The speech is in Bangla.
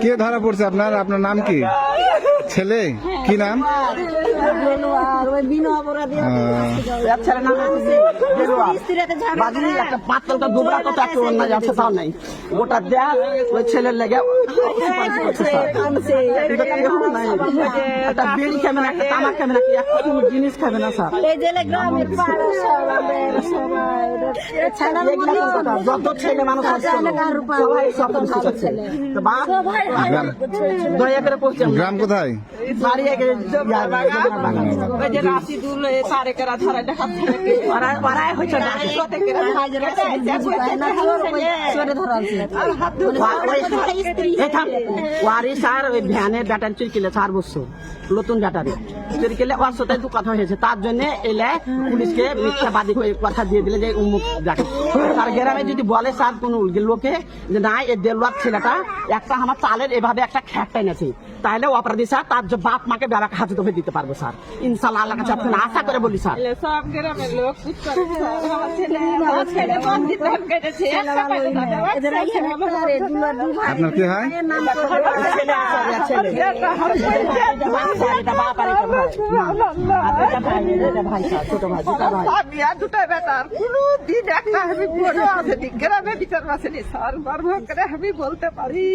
কে ধরা পড়ছে আপনার? আপনার নাম কি? ছেলে কি নাম? গোটা দেয়া ওই ছেলের লেগে একটা বিড়ি খাবে না, একটা তামাক খাবে না, একটা জিনিস খাবে না স্যার। যত ছেলে মানুষ আছে দয়া করে পৌঁছে। গ্রাম কোথায়? ভ্যানের ব্যাটারি চুরি কিলে 4 বছর নতুন ব্যাটারি চুরি কিলে ওর সাথে কথা হয়েছে, তার জন্য এলে পুলিশকে মিথ্যাবাদী হয়ে কথা দিয়ে দিলে যে উন্মুখ যাকে তার গ্রামে যদি বলে স্যার কোন লোকে যে না এই দেলোয়ার ছেলেটা একটা আমার চালের এভাবে একটা খ্যাট টাইনেছে, তাহলে অপরাধী স্যার তার যে বাপ মাকে বেড়াকে হাজত হয়ে দিতে পারবো স্যার, ইনশাল্লাহ আল্লাহ কাছে আপনি আশা করে বলি স্যার। সব গ্রামের লোক আপনার কি হয়? দুটা বেটার কোনো দিন একটা আমি বড় আছে গ্রামে বিচার আসেনি স্যার, গর্ব করে আমি বলতে পারি।